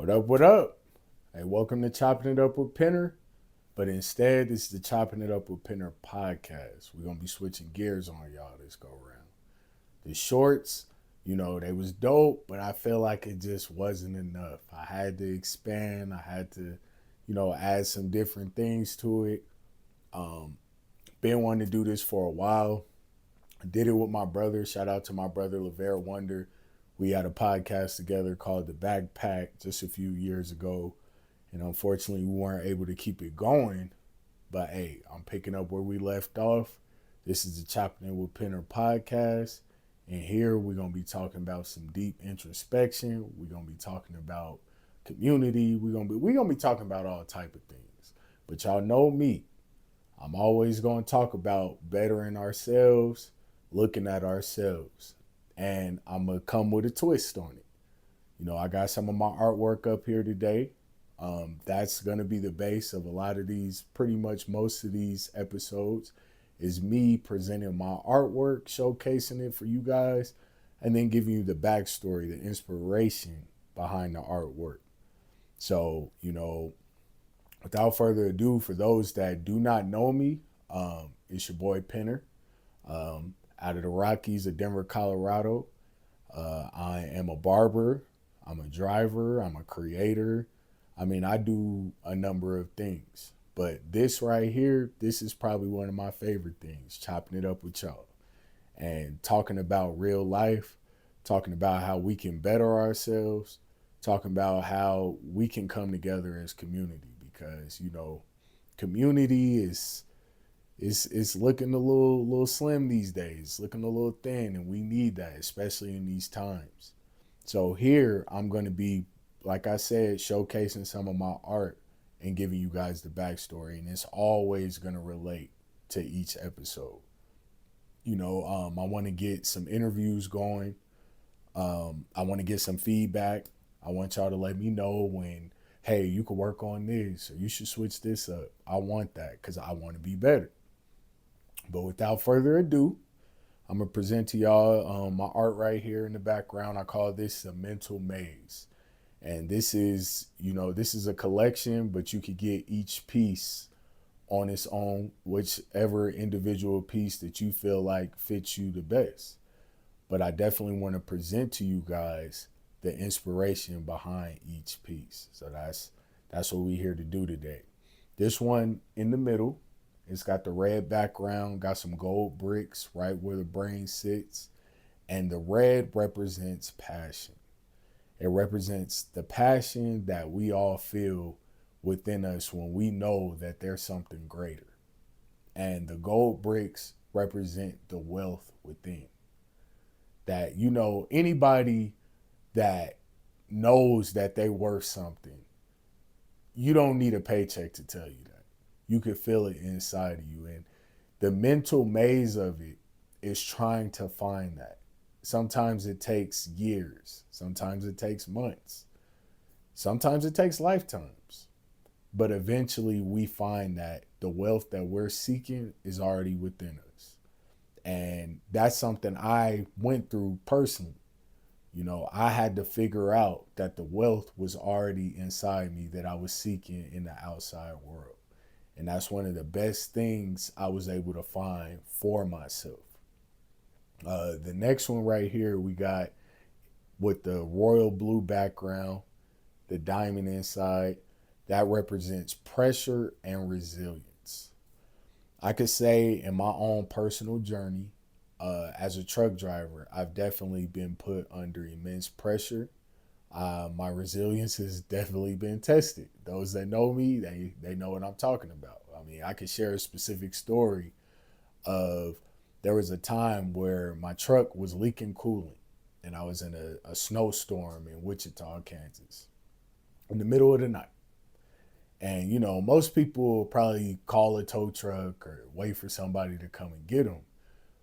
What up, what up? Hey, welcome to Chopping It Up with Penner. But instead, this is the Chopping It Up with Penner podcast. We're going to be switching gears on y'all this go around. The shorts, they was dope, but I feel like it just wasn't enough. I had to expand. I had to, add some different things to it. Um, Been wanting to do this for a while. I did it with my brother. Shout out to my brother, Lavere Wonder. We had a podcast together called The Backpack just a few years ago. And unfortunately, we weren't able to keep it going. But hey, I'm picking up where we left off. This is the Chopping It with Penner podcast. And here we're going to be talking about some deep introspection. We're going to be talking about community. We're gonna be talking about all type of things. But y'all know me. I'm always going to talk about bettering ourselves, looking at ourselves. And I'm going to come with a twist on it. I got some of my artwork up here today. That's going to be the base of a lot of these, pretty much most of these episodes, is me presenting my artwork, showcasing it for you guys, and then giving you the backstory, the inspiration behind the artwork. So, without further ado, for those that do not know me, it's your boy Penner, out of the Rockies of Denver, Colorado. I am a barber, I'm a driver, I'm a creator. I mean, I do a number of things, but this right here, this is probably one of my favorite things, chopping it up with y'all and talking about real life, talking about how we can better ourselves, talking about how we can come together as community because, community is looking a little slim these days, looking a little thin, and we need that, especially in these times. So here I'm going to be, like I said, showcasing some of my art and giving you guys the backstory, and it's always going to relate to each episode. I want to get some interviews going. I want to get some feedback. I want y'all to let me know when, hey, you could work on this or you should switch this up. I want that because I want to be better. But without further ado, I'm going to present to y'all my art right here in the background. I call this a mental maze. And this is a collection, but you could get each piece on its own, whichever individual piece that you feel like fits you the best. But I definitely want to present to you guys the inspiration behind each piece. So that's what we're here to do today. This one in the middle, it's got the red background, got some gold bricks right where the brain sits, and the red represents passion. It represents the passion that we all feel within us when we know that there's something greater. And the gold bricks represent the wealth within. That, anybody that knows that they worth something, you don't need a paycheck to tell you that. You can feel it inside of you. And the mental maze of it is trying to find that. Sometimes it takes years, sometimes it takes months, sometimes it takes lifetimes. But eventually we find that the wealth that we're seeking is already within us. And that's something I went through personally. I had to figure out that the wealth was already inside me that I was seeking in the outside world. And that's one of the best things I was able to find for myself. The next one right here, we got with the royal blue background, the diamond inside, that represents pressure and resilience. I could say in my own personal journey, as a truck driver, I've definitely been put under immense pressure. My resilience has definitely been tested. Those that know me, they know what I'm talking about. I mean, I could share a specific story of there was a time where my truck was leaking coolant and I was in a snowstorm in Wichita, Kansas, in the middle of the night. And, most people will probably call a tow truck or wait for somebody to come and get them.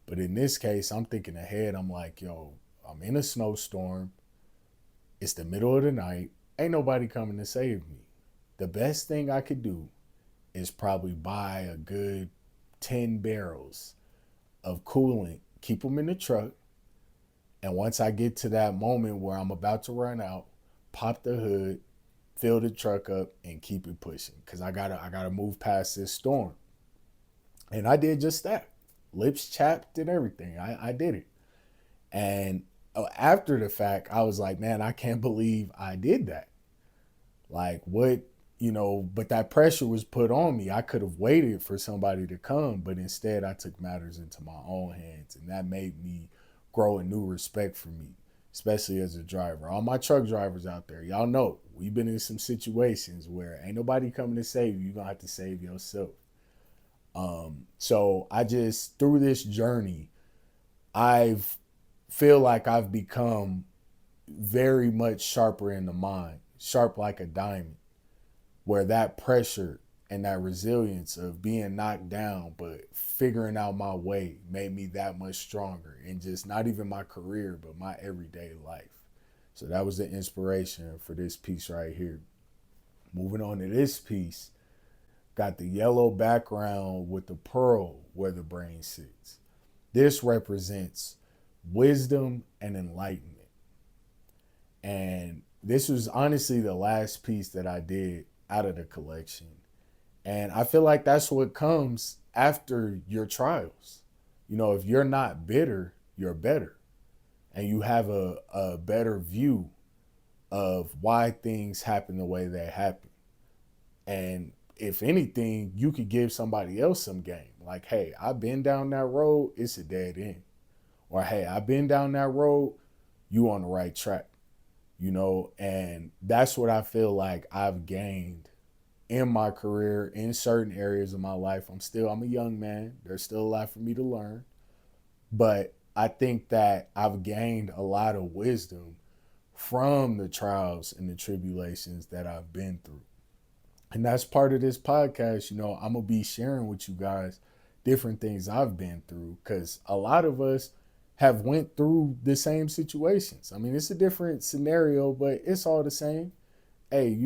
But in this case, I'm thinking ahead. I'm like, yo, I'm in a snowstorm. It's the middle of the night. Ain't nobody coming to save me. The best thing I could do is probably buy a good 10 barrels of coolant, keep them in the truck. And once I get to that moment where I'm about to run out, pop the hood, fill the truck up, and keep it pushing. Cause I gotta move past this storm. And I did just that. Lips chapped and everything. I did it. And after the fact, I was like, man, I can't believe I did that. Like, what, but that pressure was put on me. I could have waited for somebody to come, but instead I took matters into my own hands. And that made me grow a new respect for me, especially as a driver. All my truck drivers out there, y'all know, we've been in some situations where ain't nobody coming to save you. You're going to have to save yourself. So I just, through this journey, I've feel like I've become very much sharper in the mind, sharp like a diamond, where that pressure and that resilience of being knocked down, but figuring out my way made me that much stronger in just not even my career, but my everyday life. So that was the inspiration for this piece right here. Moving on to this piece, got the yellow background with the pearl where the brain sits. This represents wisdom and enlightenment. And this was honestly the last piece that I did out of the collection. And I feel like that's what comes after your trials. If you're not bitter, you're better. And you have a better view of why things happen the way they happen. And if anything, you could give somebody else some game. Like, hey, I've been down that road, it's a dead end. Or, hey, I've been down that road, you on the right track. And that's what I feel like I've gained in my career, in certain areas of my life. I'm a young man. There's still a lot for me to learn. But I think that I've gained a lot of wisdom from the trials and the tribulations that I've been through. And that's part of this podcast. I'm going to be sharing with you guys different things I've been through, because a lot of us have went through the same situations. I mean, it's a different scenario, but it's all the same. Hey,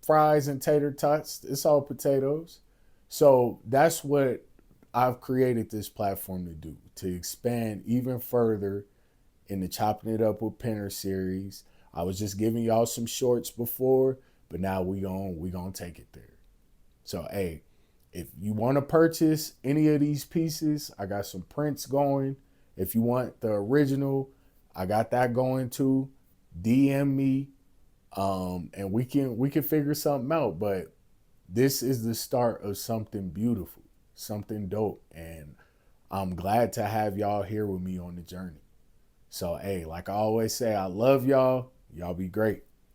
fries and tater tots, it's all potatoes. So that's what I've created this platform to do, to expand even further in the Chopping It Up with Penner series. I was just giving y'all some shorts before, but now we gonna take it there. So, hey, if you want to purchase any of these pieces, I got some prints going. If you want the original, I got that going too. DM me, and we can figure something out. But this is the start of something beautiful, something dope, and I'm glad to have y'all here with me on the journey. So, hey, like I always say, I love y'all. Y'all be great.